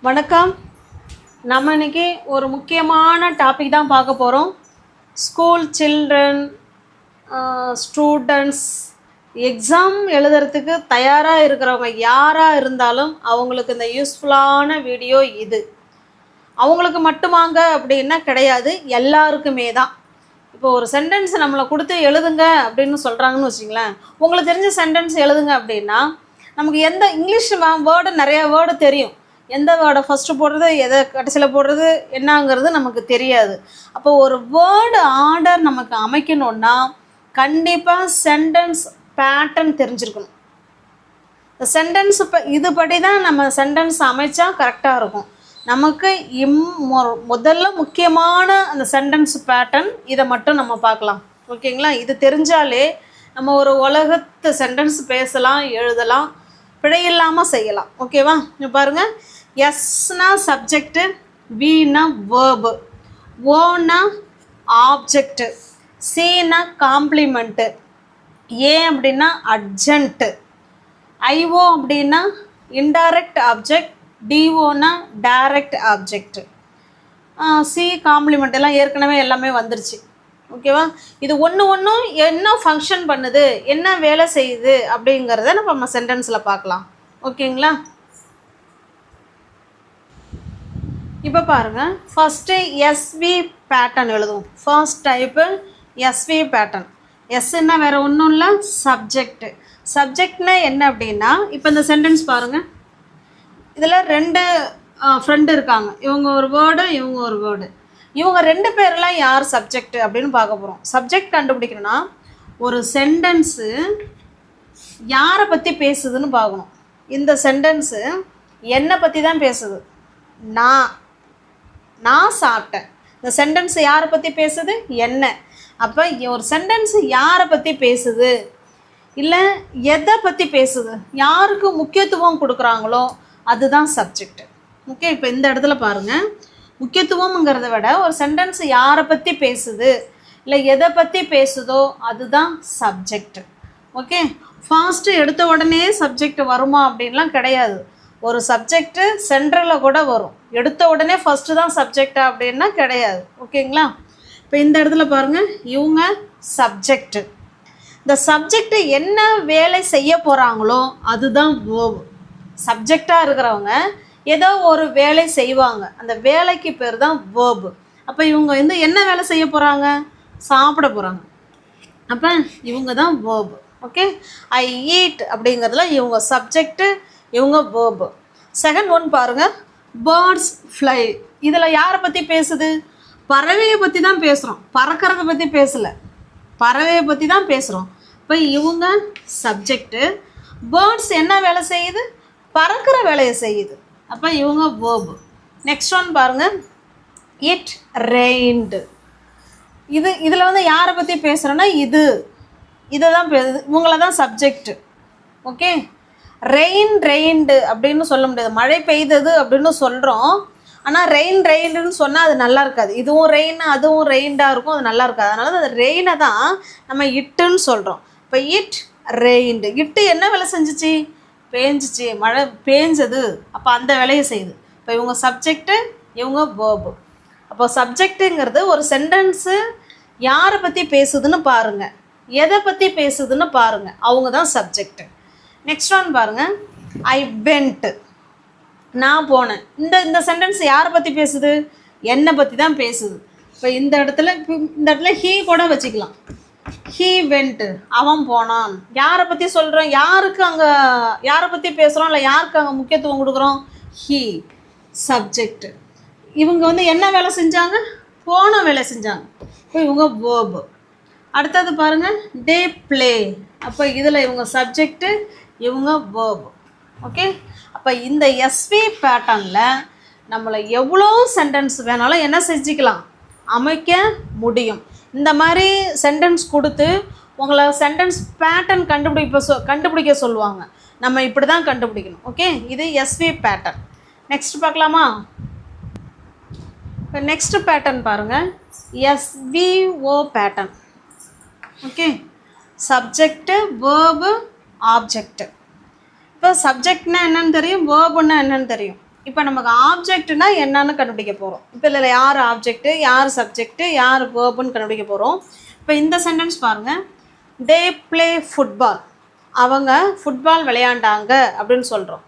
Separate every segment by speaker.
Speaker 1: வணக்கம். நம்ம இன்னைக்கு ஒரு முக்கியமான டாபிக் தான் பார்க்க போகிறோம். ஸ்கூல் சில்ட்ரன் ஸ்டூடெண்ட்ஸ் எக்ஸாம் எழுதுறதுக்கு தயாராக இருக்கிறவங்க யாராக இருந்தாலும் அவங்களுக்கு இந்த யூஸ்ஃபுல்லான வீடியோ இது. அவங்களுக்கு மட்டுமாங்க அப்படின்னா கிடையாது, எல்லாருக்குமே தான். இப்போ ஒரு சென்டென்ஸ் நம்மளை கொடுத்து எழுதுங்க அப்படின்னு சொல்கிறாங்கன்னு வச்சிங்களேன். உங்களுக்கு தெரிஞ்ச சென்டென்ஸ் எழுதுங்க அப்படின்னா நமக்கு எந்த இங்கிலீஷ் வேர்டு நிறையா வேர்டு தெரியும், எந்த வேர்டை ஃபஸ்ட்டு போடுறது எதை கடைசியில் போடுறது என்னங்கிறது நமக்கு தெரியாது. அப்போ ஒரு வேர்டு ஆர்டர் நமக்கு அமைக்கணுன்னா கண்டிப்பாக சென்டென்ஸ் பேட்டர்ன் தெரிஞ்சிருக்கணும். இந்த சென்டென்ஸ் இதுபடி தான் நம்ம சென்டென்ஸ் அமைச்சா கரெக்டாக இருக்கும். நமக்கு முதல்ல முக்கியமான அந்த சென்டென்ஸ் பேட்டர்ன் இதை மட்டும் நம்ம பார்க்கலாம். ஓகேங்களா? இது தெரிஞ்சாலே நம்ம ஒரு உலகத்து சென்டென்ஸ் பேசலாம், எழுதலாம், பிழையில்லாமல் செய்யலாம். ஓகேவா? இப்போ பாருங்கள், எஸ்னா சப்ஜெக்டு, வினா வேர்பு, ஓனா ஆப்ஜெக்டு, சினா காம்ப்ளிமெண்ட்டு, ஏ அப்படின்னா அட்ஜென்ட்டு, ஐஓ அப்படின்னா இன்டைரக்ட் ஆப்ஜெக்ட், டிஓனா டைரக்ட் ஆப்ஜெக்ட், சி காம்ப்ளிமெண்ட் எல்லாம் ஏற்கனவே எல்லாமே வந்துருச்சு. ஓகேவா? இது ஒன்றும் என்ன ஃபங்க்ஷன் பண்ணுது, என்ன வேலை செய்யுது அப்படிங்கிறத நம்ம சென்டென்ஸில் பார்க்கலாம். ஓகேங்களா? இப்போ பாருங்கள், ஃபஸ்ட்டு எஸ்வி பேட்டர்ன் எழுதுவோம். First type SV pattern. எஸ்ன்னா வேறு ஒன்றும் இல்லை, சப்ஜெக்டு. சப்ஜெக்ட்னா என்ன அப்படின்னா, இப்போ இந்த சென்டென்ஸ் பாருங்கள், இதில் ரெண்டு ஃப்ரெண்டு இருக்காங்க. இவங்க ஒரு வேர்டு, இவங்க ஒரு வேர்டு. இவங்க ரெண்டு பேரெல்லாம் யார் சப்ஜெக்ட் அப்படின்னு பார்க்க போகிறோம். சப்ஜெக்ட் கண்டுபிடிக்கணும்னா ஒரு சென்டென்ஸு யாரை பற்றி பேசுதுன்னு பார்க்கணும். இந்த சென்டென்ஸு என்னை பற்றி தான் பேசுது. நான் சாப்பிட்டேன். இந்த சென்டென்ஸ் யாரை பற்றி பேசுது? என்ன. அப்போ ஒரு சென்டென்ஸ் யாரை பற்றி பேசுது, இல்லை எதை பற்றி பேசுது, யாருக்கு முக்கியத்துவம் கொடுக்குறாங்களோ அதுதான் சப்ஜெக்ட். ஓகே, இப்போ இந்த இடத்துல பாருங்கள், முக்கியத்துவம்ங்கிறத விட ஒரு சென்டென்ஸ் யாரை பற்றி பேசுது இல்லை எதை பற்றி பேசுதோ அதுதான் சப்ஜெக்ட். ஓகே, ஃபாஸ்ட்டு எடுத்த உடனே சப்ஜெக்ட் வருமா அப்படின்லாம் கிடையாது. ஒரு சப்ஜெக்டு சென்டரில் கூட வரும், எடுத்த உடனே ஃபஸ்ட்டு தான் சப்ஜெக்டா அப்படின்னா கிடையாது. ஓகேங்களா? இப்போ இந்த இடத்துல பாருங்கள், இவங்க சப்ஜெக்டு. இந்த சப்ஜெக்டு என்ன வேலை செய்ய போகிறாங்களோ அதுதான் வேர்பு. சப்ஜெக்டாக இருக்கிறவங்க ஏதோ ஒரு வேலை செய்வாங்க, அந்த வேலைக்கு பேர் தான் வேர்பு. அப்போ இவங்க என்ன வேலை செய்ய போகிறாங்க? சாப்பிட போகிறாங்க. அப்போ இவங்க தான் வேர்பு. ஓகே, ஐ ஈட் அப்படிங்கிறதுல இவங்க சப்ஜெக்டு, இவங்க வேர்பு. செகண்ட் ஒன் பாருங்கள், பேர்ட்ஸ் ஃப்ளை. இதில் யாரை பற்றி பேசுது? பறவையை பற்றி தான் பேசுகிறோம், பறக்கிறத பற்றி பேசலை, பறவையை பற்றி தான் பேசுகிறோம். இப்போ இவங்க சப்ஜெக்டு, பேர்ட்ஸ் என்ன வேலை செய்யுது? பறக்கிற வேலையை செய்யுது. அப்போ இவங்க வேர்பு. நெக்ஸ்ட் ஒன் பாருங்கள், இட் ரெயின்டு. இதில் யாரை பற்றி பேசுகிறோன்னா இதை தான் இவங்கள தான் சப்ஜெக்டு. ஓகே, ரெயின்டு அப்படின்னு சொல்ல முடியாது. மழை பெய்தது அப்படின்னு சொல்கிறோம், ஆனால் ரெயின்டுன்னு சொன்னால் அது நல்லா இருக்காது. இதுவும் ரெயின் அதுவும் ரெயின்டாக இருக்கும், அது நல்லா இருக்காது. அதனால அந்த ரெயினை தான் நம்ம இட்டுன்னு சொல்கிறோம். இப்போ இட் ரெயின்டு. இட்டு என்ன வேலை செஞ்சிச்சு? பேஞ்சிச்சு, மழை பேஞ்சது. அப்போ அந்த வேலையை செய்யுது. இப்போ இவங்க சப்ஜெக்டு, இவங்க வேர்பு. அப்போ சப்ஜெக்டுங்கிறது ஒரு சென்டென்ஸு யாரை பற்றி பேசுதுன்னு பாருங்கள், எதை பற்றி பேசுதுன்னு பாருங்கள், அவங்க தான் சப்ஜெக்டு. நெக்ஸ்ட் ஒன் பாருங்கள், ஐ வென்ட்டு. நான் போனேன். இந்த சென்டென்ஸ் யாரை பற்றி பேசுது? என்னை பற்றி தான் பேசுது. இப்போ இந்த இடத்துல ஹீ கூட வச்சுக்கலாம். ஹீ வென்ட்டு, அவன் போனான். யாரை பற்றி சொல்கிறோம்? யாரை பற்றி பேசுகிறோம் இல்லை யாருக்கு அங்கே முக்கியத்துவம் கொடுக்குறோம்? He subject. இவங்க என்ன வேலை செஞ்சாங்க? போன வேலை செஞ்சாங்க. இப்போ இவங்க வேர்பு. அடுத்தது பாருங்கள், டே ப்ளே. அப்போ இதில் இவங்க சப்ஜெக்டு, இவங்க வேர்பு. ஓகே, அப்போ இந்த எஸ்வி பேட்டர்னில் நம்மளை எவ்வளோ சென்டென்ஸ் வேணாலும் என்ன செஞ்சுக்கலாம், அமைக்க முடியும். இந்த மாதிரி சென்டென்ஸ் கொடுத்து உங்களை சென்டென்ஸ் பேட்டர்ன் கண்டுபிடிக்க சொல்லுவாங்க. நம்ம இப்படி தான் கண்டுபிடிக்கணும். ஓகே, இது எஸ்வி பேட்டர்ன். நெக்ஸ்ட் பார்க்கலாமா? இப்போ நெக்ஸ்ட் பேட்டர்ன் பாருங்கள், SVO pattern. Okay, subject, verb, object. இப்போ சப்ஜெக்ட்னா என்னன்னு தெரியும், வேர்புன்னா என்னன்னு தெரியும். இப்போ நமக்கு ஆப்ஜெக்ட்னா என்னன்னு கண்டுபிடிக்க போகிறோம். இப்போ இதில் யார் ஆப்ஜெக்ட்டு, யார் சப்ஜெக்ட்டு, யார் வேர்புன்னு கண்டுபிடிக்க போகிறோம். இப்போ இந்த சென்டென்ஸ் பாருங்கள். They play football. அவங்க ஃபுட்பால் விளையாண்டாங்க அப்படின்னு சொல்கிறோம்.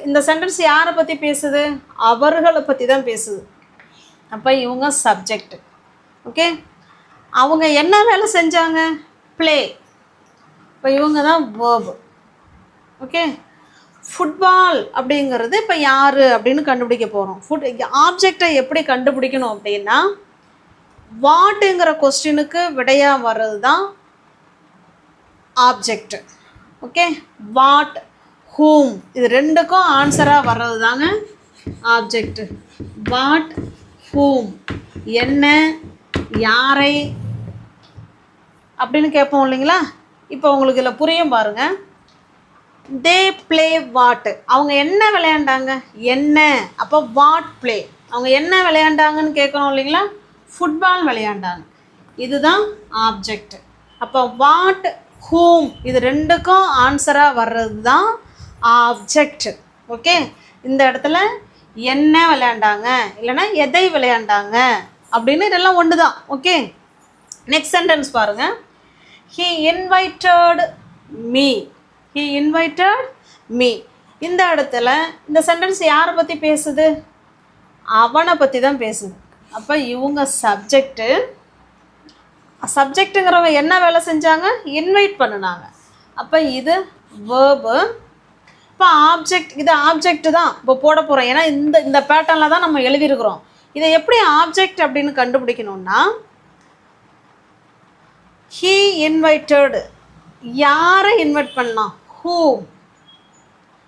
Speaker 1: இந்த சென்டென்ஸ் யாரை பற்றி பேசுது? அவர்களை பற்றி தான் பேசுது. அப்போ இவங்க சப்ஜெக்ட். ஓகே, அவங்க என்ன வேலை செஞ்சாங்க? ப்ளே. இப்போ இவங்க தான் வேர்பு. ஓகே, ஃபுட்பால் அப்படிங்கிறது இப்போ யார் அப்படின்னு கண்டுபிடிக்க போகிறோம். ஆப்ஜெக்டை எப்படி கண்டுபிடிக்கணும் அப்படின்னா, வாட்டுங்கிற கொஸ்டினுக்கு விடையாக வர்றது தான் ஆப்ஜெக்ட். ஓகே, வாட், ஹூம், இது ரெண்டுக்கும் ஆன்சராக வர்றது தாங்க ஆப்ஜெக்ட். வாட், ஹூம், என்ன, யாரை அப்படின்னு கேட்போம் இல்லைங்களா? இப்போ உங்களுக்கு இதில் புரியும் பாருங்கள். தே ப்ளே வாட், அவங்க என்ன விளையாண்டாங்க? என்ன. அப்போ வாட் ப்ளே, அவங்க என்ன விளையாண்டாங்கன்னு கேட்கணும் இல்லைங்களா? ஃபுட்பால் விளையாண்டாங்க. இதுதான் ஆப்ஜெக்ட். அப்போ வாட், ஹூம், இது ரெண்டுக்கும் ஆன்சராக வர்றது தான் ஆப்ஜெக்ட். ஓகே, இந்த இடத்துல என்ன விளையாண்டாங்க இல்லைன்னா எதை விளையாண்டாங்க அப்படின்னு இதெல்லாம் ஒன்று தான். ஓகே, நெக்ஸ்ட் சென்டென்ஸ் பாருங்கள். He invited me. He invited me. இந்த இடத்துல இந்த சென்டென்ஸ் யாரை பற்றி பேசுது? அவனை பற்றி தான் பேசுது. அப்போ இவங்க சப்ஜெக்டு. சப்ஜெக்ட்டுங்கிறவங்க என்ன வேலை செஞ்சாங்க? இன்வைட் பண்ணினாங்க. அப்போ இது வேர்பு. இப்போ ஆப்ஜெக்ட், இது ஆப்ஜெக்ட் தான் இப்போ போட போகிறோம். ஏன்னா இந்த பேட்டர்னில் தான் நம்ம எழுதியிருக்கிறோம். இதை எப்படி ஆப்ஜெக்ட் அப்படின்னு கண்டுபிடிக்கணும்னா, ஹீ இன்வைட்டட், யாரை இன்வைட் பண்ணலாம்? ஹூம்.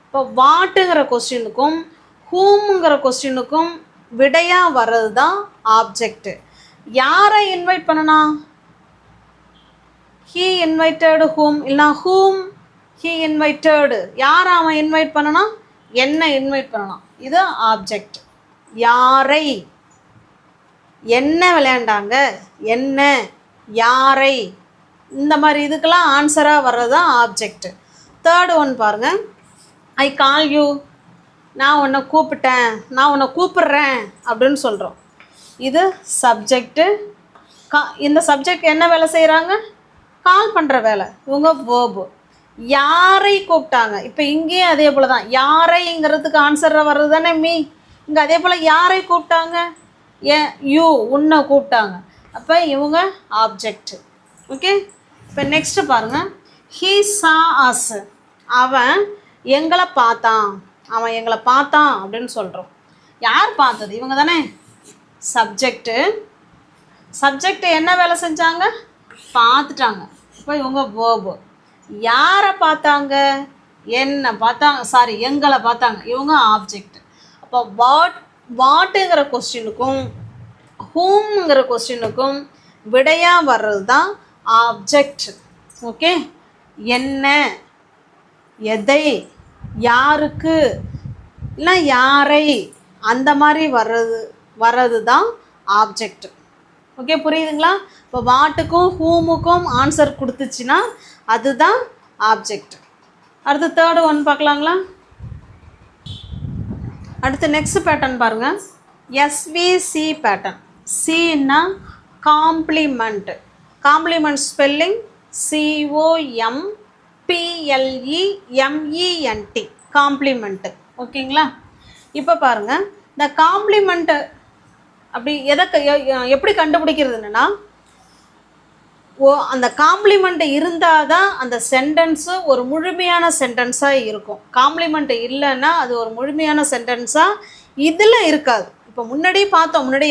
Speaker 1: இப்போ வாட்டுங்கிற கொஸ்டினுக்கும் ஹூமுங்கிற கொஸ்டினுக்கும் விடையாக வர்றது தான் ஆப்ஜெக்ட். யாரை இன்வைட் பண்ணலாம்? ஹீ இன்வைட்டட் ஹூம், இல்லைனா ஹூம் ஹீ இன்வைட்டட், யாரை அவன் இன்வைட் பண்ணலாம்? என்ன இன்வைட் பண்ணலாம்? இது ஆப்ஜெக்ட். யாரை, என்ன விளையாண்டாங்க, என்ன, யாரை, இந்த மாதிரி இதுக்கெல்லாம் ஆன்சராக வர்றது தான் ஆப்ஜெக்ட். தேர்டு ஒன் பாருங்கள். ஐ கால் யூ, நான் உன்னை கூப்பிட்டேன், நான் உன்னை கூப்பிட்றேன் அப்படின்னு சொல்கிறோம். இது சப்ஜெக்டு. இந்த சப்ஜெக்ட் என்ன வேலை செய்கிறாங்க? கால் பண்ணுற வேலை. இவங்க வேர்பு. யாரை கூப்பிட்டாங்க? இப்போ இங்கேயும் அதே போல் தான். யாரைங்கிறதுக்கு ஆன்சராக வர்றது தானே மீ. இங்கே அதே போல் யாரை கூப்பிட்டாங்க? யூ, உன்னை கூப்பிட்டாங்க. அப்போ இவங்க ஆப்ஜெக்ட். ஓகே, இப்போ நெக்ஸ்ட்டு பாருங்கள். ஹீ சா அஸ், அவன் எங்களை பார்த்தான், அவன் எங்களை பார்த்தான் அப்படின்னு சொல்கிறோம். யார் பார்த்தது? இவங்க தானே சப்ஜெக்டு. சப்ஜெக்ட் என்ன வேலை செஞ்சாங்க? பார்த்துட்டாங்க. இப்போ இவங்க வேர்பு. யாரை பார்த்தாங்க? என்ன பார்த்தாங்க, சாரி எங்களை பார்த்தாங்க. இவங்க ஆப்ஜெக்ட். அப்போ வாட்டுங்கிற கொஸ்டினுக்கும் ஹூம்ங்கிற கொஸ்டினுக்கும் விடையாக வர்றது தான் ஆப்ஜெக்ட். ஓகே, என்ன, எதை, யாருக்கு, இல்லை யாரை, அந்த மாதிரி வர்றது தான் ஆப்ஜெக்ட். ஓகே, புரியுதுங்களா? இப்போ வாட்டுக்கும் ஹூமுக்கும் ஆன்சர் கொடுத்துச்சுன்னா அதுதான் ஆப்ஜெக்ட். அடுத்து தேர்டு ஒன் பார்க்கலாங்களா? அடுத்து நெக்ஸ்ட் பேட்டர்ன் பாருங்கள். SVC pattern. சின்னா complement. Complement spelling COMPLEMENT, complement. ஓகேங்களா? இப்போ பாருங்கள், இந்த காம்ப்ளிமெண்ட்டு அப்படி எப்படி கண்டுபிடிக்கிறதுன்னா, அந்த காம்ப்ளிமெண்ட் இருந்தால் தான் அந்த சென்டென்ஸு ஒரு முழுமையான சென்டென்ஸாக இருக்கும். காம்ப்ளிமெண்ட் இல்லைன்னா அது ஒரு முழுமையான சென்டென்ஸாக இதில் இருக்காது. இப்போ முன்னாடி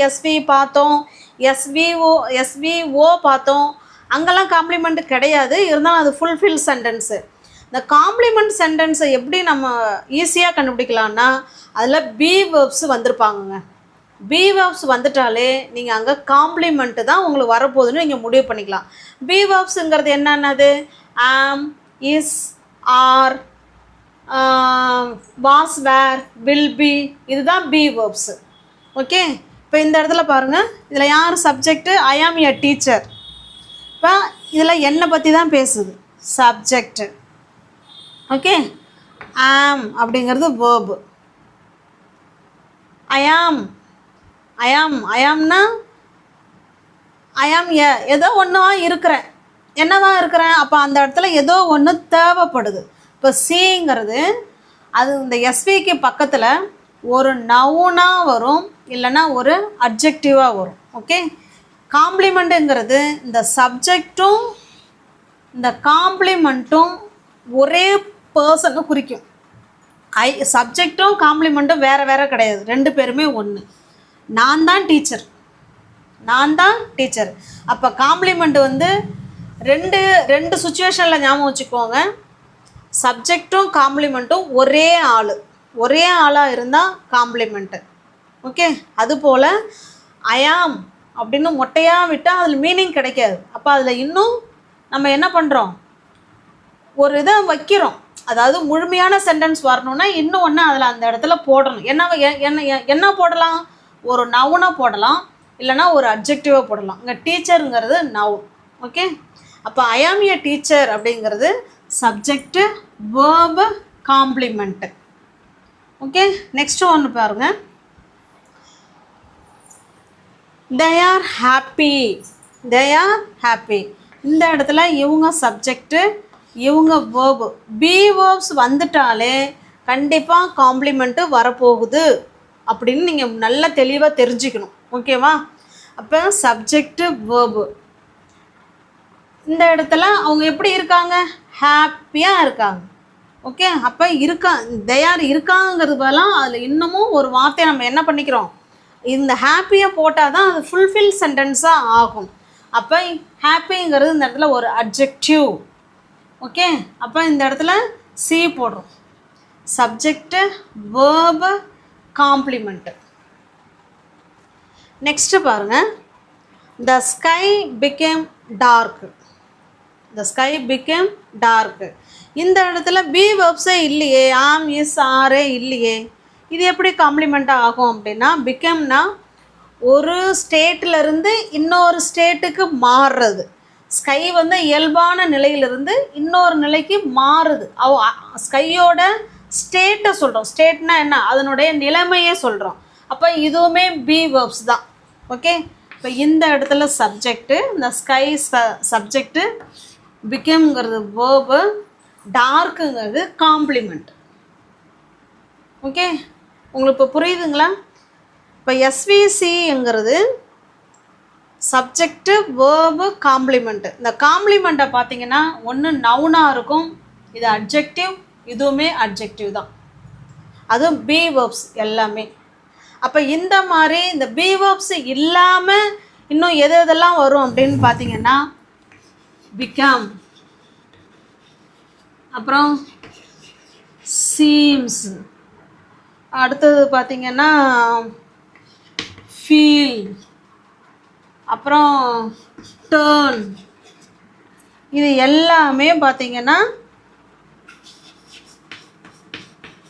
Speaker 1: எஸ்வி பார்த்தோம், SVO பார்த்தோம். அங்கெல்லாம் காம்ப்ளிமெண்ட் கிடையாது. இருந்தாலும் அது ஃபுல்ஃபில் சென்டென்ஸு. இந்த காம்ப்ளிமெண்ட் சென்டென்ஸை எப்படி நம்ம ஈஸியாக கண்டுபிடிக்கலான்னா, அதில் பி வேர்ப்ஸ் வந்திருப்பாங்கங்க. பி வேர்ப்ஸ் வந்துட்டாலே நீங்கள் அங்கே காம்ப்ளிமெண்ட்டு தான் உங்களுக்கு வரப்போகுதுன்னு நீங்கள் முடிவு பண்ணிக்கலாம். பி வேர்ப்ஸுங்கிறது என்னென்னது? Am, is, are, was, were, will be, இதுதான் பி வேர்ப்ஸு. ஓகே, இப்போ இந்த இடத்துல பாருங்கள், இதில் யார் சப்ஜெக்ட்டு? ஐ ஆம் எ டீச்சர். இப்போ இதில் என்னை பற்றி தான் பேசுது, சப்ஜெக்ட். ஓகே, ஆம் அப்படிங்கிறது வேர்பு. ஐஆம்னா ஐஆம் ஏதோ ஒன்றா இருக்கிறேன், என்னவா இருக்கிறேன். அப்போ அந்த இடத்துல ஏதோ ஒன்று தேவைப்படுது. இப்போ சிங்கிறது அது இந்த எஸ்விக்கு பக்கத்தில் ஒரு நவுனாக வரும், இல்லைன்னா ஒரு அட்ஜெக்டிவாக வரும். ஓகே, காம்ப்ளிமெண்ட்டுங்கிறது இந்த சப்ஜெக்டும் இந்த காம்ப்ளிமெண்ட்டும் ஒரே பர்சனை குறிக்கும். சப்ஜெக்டும் காம்ப்ளிமெண்ட்டும் வேறு வேறு கிடையாது, ரெண்டு பேருமே ஒன்று. நான் தான் டீச்சர். அப்போ காம்ப்ளிமெண்ட் வந்து ரெண்டு சுச்சுவேஷனில் ஞாபகம் வச்சுக்கோங்க. சப்ஜெக்டும் காம்ப்ளிமெண்ட்டும் ஒரே ஆளாக இருந்தால் காம்ப்ளிமெண்ட்டு. ஓகே, அதுபோல் ஐஆம் அப்படின்னு மொட்டையாக விட்டால் அதில் மீனிங் கிடைக்காது. அப்போ அதில் இன்னும் நம்ம என்ன பண்ணுறோம், ஒரு இதை வைக்கிறோம். அதாவது முழுமையான சென்டென்ஸ் வரணும்னா இன்னும் ஒன்று அதில் அந்த இடத்துல போடணும். என்ன போடலாம், ஒரு நவுனை போடலாம், இல்லைனா ஒரு அட்ஜெக்டிவாக போடலாம். இங்கே டீச்சருங்கிறது நவுன். ஓகே, அப்போ ஐ ஆம் எ டீச்சர் அப்படிங்கிறது subject, verb, compliment. Okay, next ஒன்று பாருங்கள். they are happy. இந்த இடத்துல இவங்க சப்ஜெக்டு, இவங்க வேர்பு. பி வேர்ப்ஸ் வந்துட்டாலே கண்டிப்பாக காம்ப்ளிமெண்ட்டு வரப்போகுது அப்படின்னு நீங்கள் நல்லா தெளிவாக தெரிஞ்சுக்கணும். ஓகேவா? அப்போ சப்ஜெக்டு, வேர்பு. இந்த இடத்துல அவங்க எப்படி இருக்காங்க, ஹாப்பியாக இருக்காங்க. ஓகே, அப்போ இருக்காங்கிறது பதிலாக அதில் இன்னமும் ஒரு வார்த்தையை நம்ம என்ன பண்ணிக்கிறோம், இந்த ஹாப்பியாக போட்டால் தான் அது ஃபுல்ஃபில் சென்டென்ஸாக ஆகும். அப்போ ஹாப்பிங்கிறது இந்த இடத்துல ஒரு அட்ஜெக்டிவ். ஓகே, அப்போ இந்த இடத்துல சி போடுறோம். Subject, verb, complement. நெக்ஸ்ட்டு பாருங்கள். The sky became dark. இந்த இடத்துல பி வேர்ப்ஸே இல்லையே, ஆம், இஸ், ஆரே இல்லையே. இது எப்படி காம்ப்ளிமெண்ட்டாக ஆகும் அப்படின்னா, பிகம்னா ஒரு ஸ்டேட்டிலிருந்து இன்னொரு ஸ்டேட்டுக்கு மாறுறது. ஸ்கை வந்து இயல்பான நிலையிலிருந்து இன்னொரு நிலைக்கு மாறுது. ஸ்கையோட ஸ்டேட்டை சொல்கிறோம். ஸ்டேட்னா என்ன, அதனுடைய நிலைமையே சொல்கிறோம். அப்போ இதுவுமே பி வேர்ப்ஸ் தான். ஓகே, இப்போ இந்த இடத்துல சப்ஜெக்டு, இந்த ஸ்கை சப்ஜெக்டு, பிகம்ங்கிறது வேர்பு, டார்க்குங்கிறது காம்ப்ளிமெண்ட். ஓகே, உங்களுக்கு இப்போ புரியுதுங்களா? இப்போ எஸ்விசிங்கிறது சப்ஜெக்டு, வேர்பு, காம்ப்ளிமெண்ட்டு. இந்த காம்ப்ளிமெண்ட்டை பார்த்தீங்கன்னா ஒன்று நவுனாக இருக்கும், இது அட்ஜெக்டிவ், இதுவுமே அட்ஜெக்டிவ் தான். அதுவும் பி வேர்ப்ஸ் எல்லாமே. அப்போ இந்த மாதிரி இந்த பி வேர்ப்ஸ் இல்லாமல் இன்னும் எதெல்லாம் வரும் அப்படின்னு பார்த்தீங்கன்னா, பிகம், அப்புறம் சீம்ஸ், அடுத்தது பார்த்திங்கன்னா ஃபீல், அப்புறம் டேர்ன். இது எல்லாமே பார்த்திங்கன்னா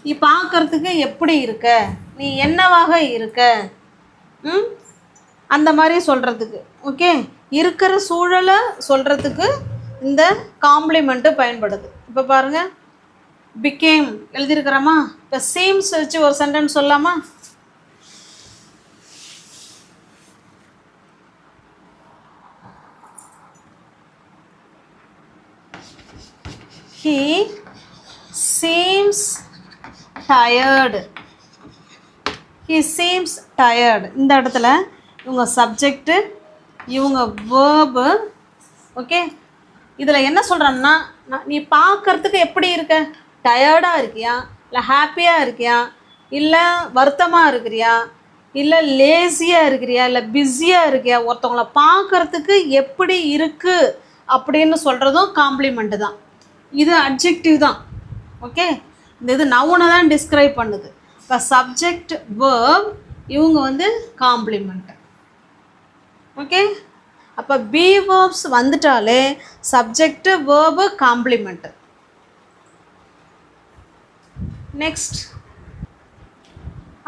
Speaker 1: நீ பார்க்குறதுக்கு எப்படி இருக்க, நீ என்னவாக இருக்க, அந்த மாதிரி சொல்கிறதுக்கு. ஓகே, இருக்கிற சூழலை சொல்கிறதுக்கு இந்த காம்ப்ளிமெண்ட்டு பயன்படுது. இப்போ பாருங்கள், பிகேம் எழுதியிருக்கிறோமா. இப்போ சீம்ஸ் வச்சு ஒரு சென்டென்ஸ் சொல்லலாமா? He seems tired. இந்த இடத்துல இவங்க சப்ஜெக்டு, இவங்க வேர்பு. ஓகே, இதில் என்ன சொல்கிறோன்னா, நீ பார்க்குறதுக்கு எப்படி இருக்க, டயர்டாக இருக்கியா, இல்லை ஹாப்பியாக இருக்கியா, இல்லை வருத்தமாக இருக்கிறியா, இல்லை லேசியாக இருக்கிறியா, இல்லை பிஸியாக இருக்கியா, ஒருத்தவங்கள பார்க்குறதுக்கு எப்படி இருக்குது அப்படின்னு சொல்கிறதும் காம்ப்ளிமெண்ட்டு தான். இது அட்ஜெக்டிவ் தான். ஓகே, இந்த இது நவுனை தான் டிஸ்கிரைப் பண்ணுது. இப்போ சப்ஜெக்ட், வேர்ப், இவங்க வந்து காம்ப்ளிமெண்ட். ஓகே, அப்போ பி வேர்ப்ஸ் வந்துட்டாலே சப்ஜெக்ட், வேர்பு, காம்ப்ளிமெண்ட். நெக்ஸ்ட்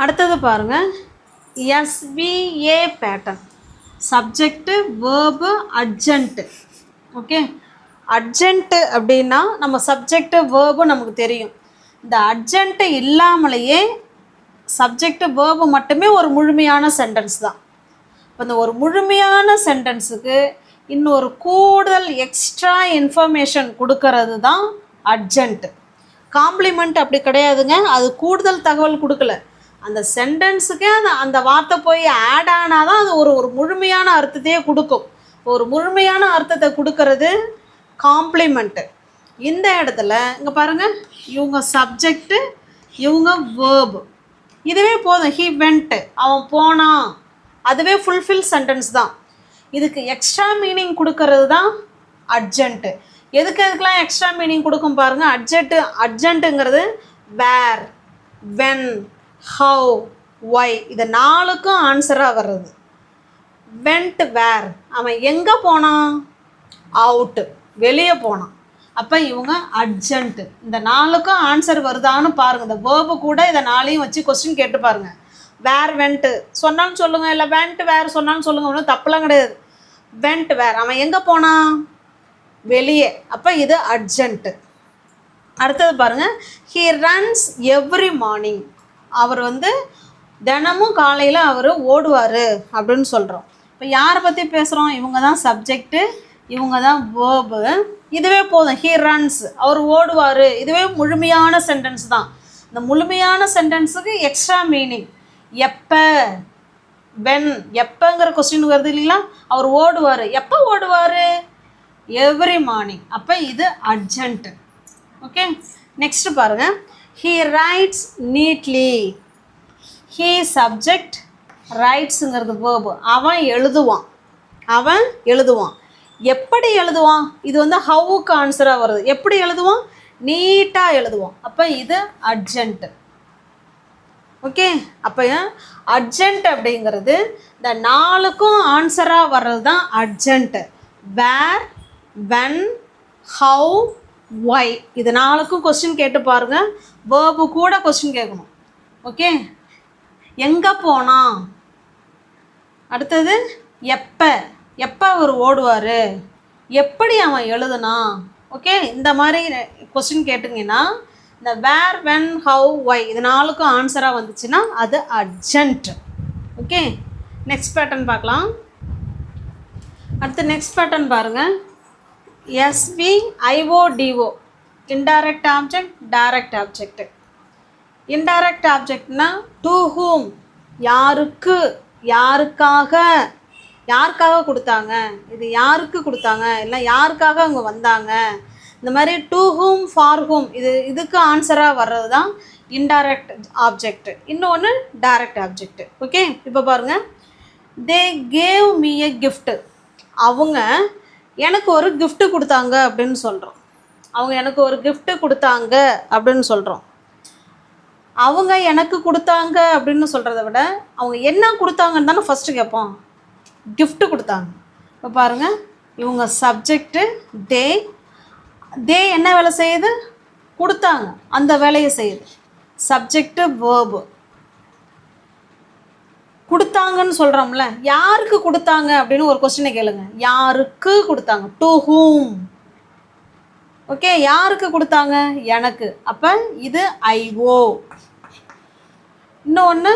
Speaker 1: அடுத்தது பாருங்கள். SVA pattern. Subject, verb, adjunct. Okay, adjunct அப்படின்னா நம்ம சப்ஜெக்டு, வேர்பு நமக்கு தெரியும். இந்த அட்ஜென்ட்டு இல்லாமலேயே சப்ஜெக்ட் வேர்பு மட்டுமே ஒரு முழுமையான சென்டென்ஸ் தான். இப்போ இந்த ஒரு முழுமையான சென்டென்ஸுக்கு இன்னொரு கூடுதல் எக்ஸ்ட்ரா இன்ஃபர்மேஷன் கொடுக்கறது தான் அட்ஜென்ட். காம்ப்ளிமெண்ட் அப்படி கிடையாதுங்க, அது கூடுதல் தகவல் கொடுக்கல, அந்த சென்டென்ஸுக்கே அந்த வார்த்தை போய் ஆட் ஆனால் தான் அது ஒரு முழுமையான அர்த்தத்தையே கொடுக்கும். ஒரு முழுமையான அர்த்தத்தை கொடுக்கறது காம்ப்ளிமெண்ட்டு. இந்த இடத்துல இங்கே பாருங்கள், இவங்க சப்ஜெக்டு, இவங்க வேர்பு, இதுவே போதும். ஹீ வெண்ட், அவன் போனான், அதுவே ஃபுல்ஃபில் சென்டென்ஸ் தான். இதுக்கு எக்ஸ்ட்ரா மீனிங் கொடுக்கறது தான் அட்ஜென்ட்டு. எதுக்கெல்லாம் எக்ஸ்ட்ரா மீனிங் கொடுக்கும் பாருங்கள். அட்ஜென்ட்டுங்கிறது வேர், வென், ஹவு, ஒய், இது 4க்கும் ஆன்சராக வர்றது. வெண்ட் வேர், அவன் எங்கே போனான்? அவுட்டு, வெளியே போனான். அப்போ இவங்க அட்ஜென்ட்டு. இந்த 4க்கும் ஆன்சர் வருதான்னு பாருங்கள். இந்த வேர்பு கூட இதை 4ஐயும் வச்சு கொஸ்டின் கேட்டு பாருங்கள். வேர் வெண்ட்டு சொன்னாலும் சொல்லுங்கள், இல்லை வெண்ட் வேர் சொன்னாலும் சொல்லுங்கள், ஒன்றும் தப்புலாம் கிடையாது. வெண்ட் வேர், அவன் எங்கே போனான்? வெளியே. அப்போ இது அர்ஜென்ட்டு. அடுத்தது பாருங்கள், ஹீ ரன்ஸ் எவ்ரி மார்னிங், அவர் தினமும் காலையில் அவர் ஓடுவார் அப்படின்னு சொல்கிறோம். இப்போ யாரை பற்றி பேசுகிறோம்? இவங்க தான் சப்ஜெக்டு, இவங்க தான் வேர்பு. இதுவே போதும். ஹீ ரன்ஸ், அவர் ஓடுவார், இதுவே முழுமையான சென்டென்ஸ் தான். இந்த முழுமையான சென்டென்ஸுக்கு எக்ஸ்ட்ரா மீனிங் எப்போ, வென், எப்போங்கிற கொஸ்டின் வருது இல்லைங்களா? அவர் ஓடுவார், எப்போ ஓடுவார்? Every morning. அப்போ இது அர்ஜென்ட்டு. ஓகே, நெக்ஸ்ட்டு பாருங்கள், he writes neatly. He subject, ரைட்ஸுங்கிறது வேர்பு. அவன் எழுதுவான், அவன் எழுதுவான். எப்படி எழுதுவான்? இது ஹவுக்கு ஆன்சராக வருது. எப்படி எழுதுவான்? நீட்டாக எழுதுவான். அப்போ இது அர்ஜென்ட்டு. ஓகே, அப்போ அர்ஜென்ட் அப்படிங்கிறது இந்த 4க்கும் ஆன்சராக வர்றது தான் adjunct. Where, when, how, why, இது 4க்கும் கொஸ்டின் கேட்டு பாருங்கள். வேர்பு கூட கொஸ்டின் கேட்கணும். ஓகே, எங்கே போனான்? அடுத்தது எப்போ, எப்போ அவர் ஓடுவார்? எப்படி அவன் எழுதுனான்? ஓகே, இந்த மாதிரி கொஸ்டின் கேட்டிங்கன்னா இந்த வேர், வென், ஹவு, ஒய், இது 4க்கும் ஆன்சராக வந்துச்சுன்னா அது அர்ஜென்ட். ஓகே, நெக்ஸ்ட் பேட்டர்ன் பார்க்கலாம். அடுத்து நெக்ஸ்ட் பேட்டர்ன் பாருங்கள். SVIODO, indirect object, direct object. Indirect ஆப்ஜெக்ட்னா டு ஹூம், யாருக்கு, யாருக்காக, யாருக்காக கொடுத்தாங்க, இது யாருக்கு கொடுத்தாங்க, இல்லை யாருக்காக அவங்க வந்தாங்க, இந்த மாதிரி டு ஹூம், ஃபார் ஹூம், இதுக்கு ஆன்சராக வர்றது தான் இன்டைரக்ட் ஆப்ஜெக்ட். இன்னொன்று டைரக்ட் ஆப்ஜெக்ட். ஓகே, இப்போ பாருங்கள், they gave me a gift, அவங்க எனக்கு ஒரு கிஃப்ட்டு கொடுத்தாங்க அப்படின்னு சொல்கிறோம். அவங்க எனக்கு ஒரு கிஃப்ட்டு கொடுத்தாங்க அப்படின்னு சொல்கிறோம். அவங்க எனக்கு கொடுத்தாங்க அப்படின்னு சொல்கிறத விட அவங்க என்ன கொடுத்தாங்கன்னு தானே ஃபஸ்ட்டு கேட்போம். கிஃப்ட்டு கொடுத்தாங்க. இப்போ பாருங்கள், இவங்க சப்ஜெக்டு, தே என்ன வேலை செய்யுது? கொடுத்தாங்க, அந்த வேலையை செய்யுது. Subject, verb. கொடுத்தாங்கன்னு சொல்கிறோம்ல, யாருக்கு கொடுத்தாங்க அப்படின்னு ஒரு கொஸ்டினை கேளுங்க. யாருக்கு கொடுத்தாங்க? To whom. ஓகே, யாருக்கு கொடுத்தாங்க? எனக்கு. அப்போ இது ஐஓ. இன்னொன்று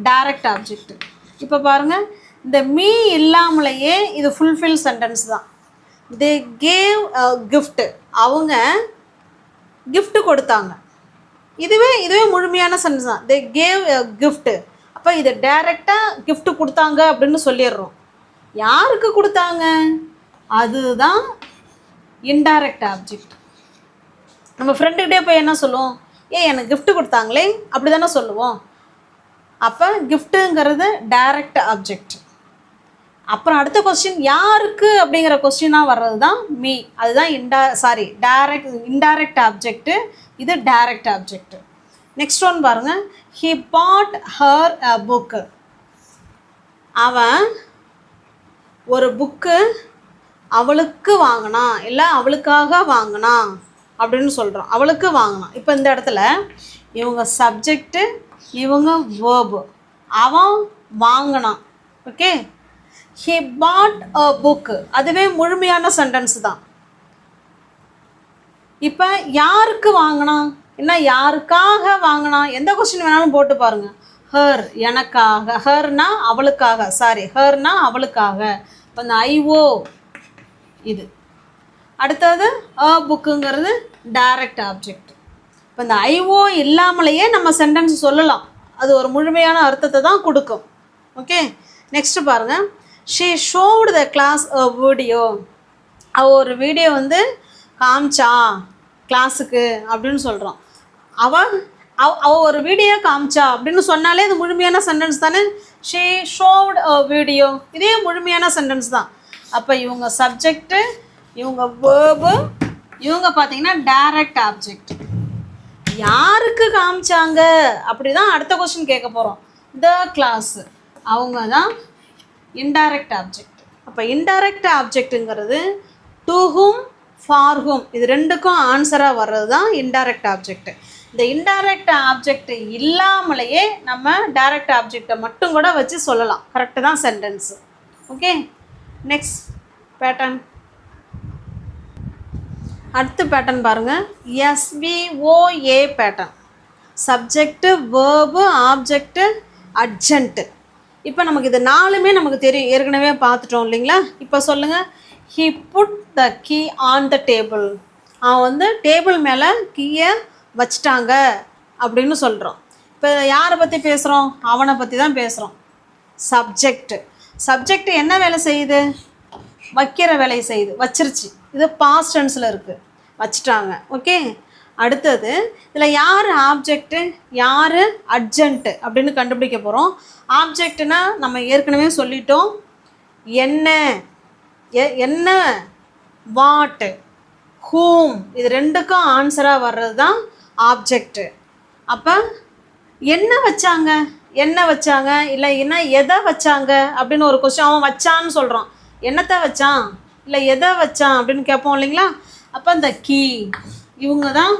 Speaker 1: டைரக்ட் ஆப்ஜெக்ட். இப்போ பாருங்கள், இந்த மீ இல்லாமலேயே இது ஃபுல்ஃபில் சென்டென்ஸ் தான். தே கேவ் அ கிஃப்ட், அவங்க கிஃப்ட்டு கொடுத்தாங்க, இதுவே முழுமையான சென்டென்ஸ் தான். They gave a gift. அப்போ இதை டைரெக்டாக கிஃப்ட்டு கொடுத்தாங்க அப்படின்னு சொல்லிடுறோம். யாருக்கு கொடுத்தாங்க? அதுதான் இன்டைரக்ட் ஆப்ஜெக்ட். நம்ம ஃப்ரெண்டுக்கிட்டே போய் என்ன சொல்லுவோம்? எனக்கு கிஃப்ட்டு கொடுத்தாங்களே, அப்படி தானே சொல்லுவோம். அப்போ கிஃப்ட்டுங்கிறது டைரக்ட் ஆப்ஜெக்ட். அப்புறம் அடுத்த கொஸ்டின் யாருக்கு அப்படிங்கிற கொஸ்டினாக வர்றது தான் மீ. அதுதான் இன்டைரக்ட் ஆப்ஜெக்ட்டு. இது டைரக்ட் ஆப்ஜெக்ட். நெக்ஸ்ட் ஒன் பாருங்கள், he bought her a book. அவன் ஒரு புக்கு அவளுக்கு வாங்கினான், இல்லை அவளுக்காக வாங்கினான் அப்படின்னு சொல்கிறோம். அவளுக்கு வாங்கினான். இப்போ இந்த இடத்துல இவங்க சப்ஜெக்டு, இவங்க வேர்பு. அவன் வாங்கினான். Okay, he bought a book, அதுவே முழுமையான சென்டென்ஸ் தான். இப்போ யாருக்கு வாங்கினான், என்ன யாருக்காக வாங்கினான், எந்த கொஸ்டின் வேணாலும் போட்டு பாருங்கள். ஹர் எனக்காக, ஹர்னா அவளுக்காக, சாரி ஹர்னா அவளுக்காக. இப்போ இந்த ஐஓ இது. அடுத்தது அ புக்குங்கிறது டைரக்ட் ஆப்ஜெக்ட். இப்போ இந்த ஐஓ இல்லாமலேயே நம்ம சென்டென்ஸ் சொல்லலாம். அது ஒரு முழுமையான அர்த்தத்தை தான் கொடுக்கும். ஓகே, நெக்ஸ்ட் பாருங்கள். She showed the class a video. அவள் ஒரு வீடியோ வந்து காமிச்சா கிளாஸுக்கு அப்படின்னு சொல்கிறோம். அவள் ஒரு வீடியோ காமிச்சா அப்படின்னு சொன்னாலே அது முழுமையான சென்டென்ஸ் தானே. ஷீ ஷோவ்டு அ வீடியோ, இதே முழுமையான சென்டென்ஸ் தான். அப்போ இவங்க சப்ஜெக்டு, இவங்க வேர்பு, இவங்க பார்த்தீங்கன்னா டைரக்ட் ஆப்ஜெக்ட். யாருக்கு காமிச்சாங்க அப்படி தான் அடுத்த கொஸ்டின் கேட்க போகிறோம். த கிளாஸ், அவங்க தான் இன்டைரக்ட் ஆப்ஜெக்ட். அப்போ இன்டைரக்ட் ஆப்ஜெக்ட்டுங்கிறது டு ஹூம், ஃபார் ஹூம், இது ரெண்டுக்கும் ஆன்சராக வர்றது தான் இன்டைரக்ட் ஆப்ஜெக்ட். இந்த இன்டைரக்ட் ஆப்ஜெக்ட் இல்லாமலேயே நம்ம டைரக்ட் ஆப்ஜெக்டை மட்டும் கூட வச்சு சொல்லலாம். கரெக்டு தான் சென்டென்ஸு. Okay, next pattern. அடுத்த பேட்டர்ன் பாருங்கள். SVOA pattern. Subject, verb, object, adjunct. இப்போ நமக்கு இது நாலுமே நமக்கு தெரியும், ஏற்கனவே பார்த்துட்டோம் இல்லைங்களா. இப்போ சொல்லுங்கள். He put the key on the table. அவன் வந்து டேபிள் மேலே கீயை வச்சிட்டாங்க அப்படின்னு சொல்கிறோம். இப்போ யாரை பற்றி பேசுகிறோம்? அவனை பற்றி தான் பேசுகிறோம். சப்ஜெக்ட். சப்ஜெக்ட் என்ன வேலை செய்யுது? வைக்கிற வேலையை செய்யுது, வச்சிருச்சு. இது பாஸ்ட் டென்ஸில் இருக்குது, வச்சிட்டாங்க. ஓகே, அடுத்தது இதில் யார் ஆப்ஜெக்ட்டு, யார் அட்ஜென்ட்டு அப்படின்னு கண்டுபிடிக்க போகிறோம். ஆப்ஜெக்ட்னா நம்ம ஏற்கனவே சொல்லிட்டோம். என்ன, என்ன, வாட், ஹூம், இது ரெண்டுக்கும் ஆன்சராக வர்றது தான் ஆப்ஜெக்ட்டு. அப்போ என்ன வச்சாங்க, என்ன வச்சாங்க, இல்லை என்ன எதை வச்சாங்க அப்படின்னு ஒரு கொஸ்டின். அவன் வச்சான்னு சொல்கிறான், என்னத்தை வச்சான் இல்லை எதை வச்சான் அப்படின்னு கேட்போம் இல்லைங்களா. அப்போ இந்த கீ, இவங்க தான்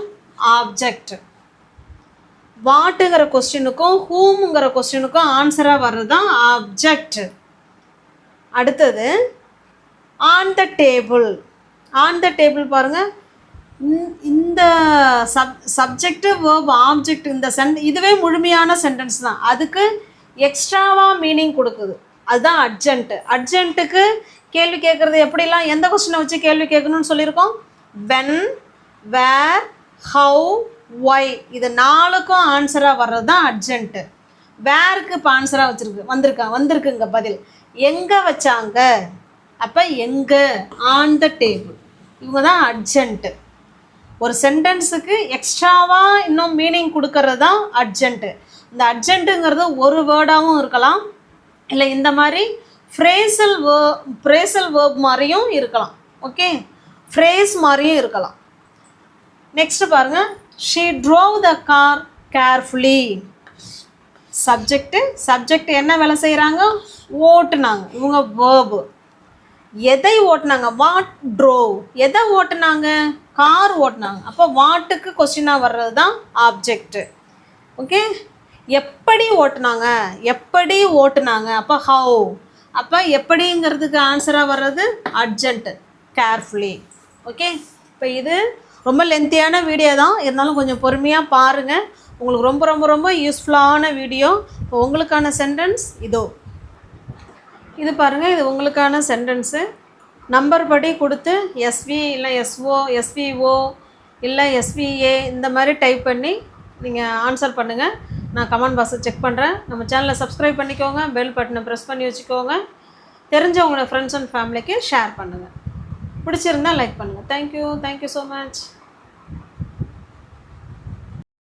Speaker 1: ஆப்ஜெக்ட். வாட்டுங்கிற கொஸ்டினுக்கும் ஹூமுங்கிற கொஸ்டினுக்கும் ஆன்சராக வர்றது தான் ஆப்ஜெக்ட். அடுத்தது on the table. On the table பாருங்கள். இந்த சப்ஜெக்டு, வேர்ப், ஆப்ஜெக்ட், இந்த இதுவே முழுமையான சென்டென்ஸ் தான். அதுக்கு எக்ஸ்ட்ராவாக மீனிங் கொடுக்குது, அதுதான் அட்ஜென்ட்டு. அட்ஜென்ட்டுக்கு கேள்வி கேட்குறது எப்படிலாம், எந்த கொஸ்டினை வச்சு கேள்வி கேட்கணும்னு சொல்லியிருக்கோம். வென், வேர், ஹவு, ஒய், இது நாலுக்கும் ஆன்சராக வர்றது தான் அட்ஜென்ட்டு. வேருக்கு இப்போ ஆன்சராக வந்திருக்குங்க பதில். எங்கே வச்சாங்க, அப்போ எங்கே, ஆன் த டேபிள், இவங்க தான் அட்ஜென்ட்டு. ஒரு சென்டென்ஸுக்கு எக்ஸ்ட்ராவாக இன்னும் மீனிங் கொடுக்கறது தான் அட்ஜென்ட்டு. இந்த அட்ஜென்ட்டுங்கிறது ஒரு வேர்டாகவும் இருக்கலாம், இல்லை இந்த மாதிரி ஃப்ரேசல் வேர்ப் மாதிரியும் இருக்கலாம். ஓகே, ஃப்ரேஸ் மாதிரியும் இருக்கலாம். நெக்ஸ்ட் பாருங்கள். She drove the car carefully. Subject என்ன வேலை செய்கிறாங்க? ஓட்டுனாங்க. இவங்க வேர்பு. எதை ஓட்டுனாங்க? What drove. எதை ஓட்டுனாங்க? கார் ஓட்டுனாங்க. அப்போ வாட்டுக்கு கொஸ்டினாக வர்றது தான் ஆப்ஜெக்ட். ஓகே, எப்படி ஓட்டுனாங்க, அப்போ ஹவு. அப்போ எப்படிங்கிறதுக்கு ஆன்சராக வர்றது அட்ஜென்ட், கேர்ஃபுல்லி. ஓகே, இப்போ இது ரொம்ப லென்த்தியான வீடியோ தான், இருந்தாலும் கொஞ்சம் பொறுமையாக பாருங்கள். உங்களுக்கு ரொம்ப ரொம்ப ரொம்ப யூஸ்ஃபுல்லான வீடியோ. இப்போ உங்களுக்கான சென்டென்ஸ் இதோ இது பாருங்கள். இது உங்களுக்கான சென்டென்ஸு. நம்பர் படி கொடுத்து எஸ்வி இல்லை எஸ்ஓ, எஸ்விஓ இல்லை எஸ்விஏ இந்த மாதிரி டைப் பண்ணி நீங்கள் ஆன்சர் பண்ணுங்கள். நான் கமெண்ட் பாக்ஸை செக் பண்ணுறேன். நம்ம சேனலை சப்ஸ்கிரைப் பண்ணிக்கோங்க, பெல் பட்டனை ப்ரெஸ் பண்ணி வச்சுக்கோங்க. தெரிஞ்சவங்களோட ஃப்ரெண்ட்ஸ் அண்ட் ஃபேமிலிக்கு ஷேர் பண்ணுங்கள். பிடிச்சிருந்தால் லைக் பண்ணுங்கள். Thank you so much.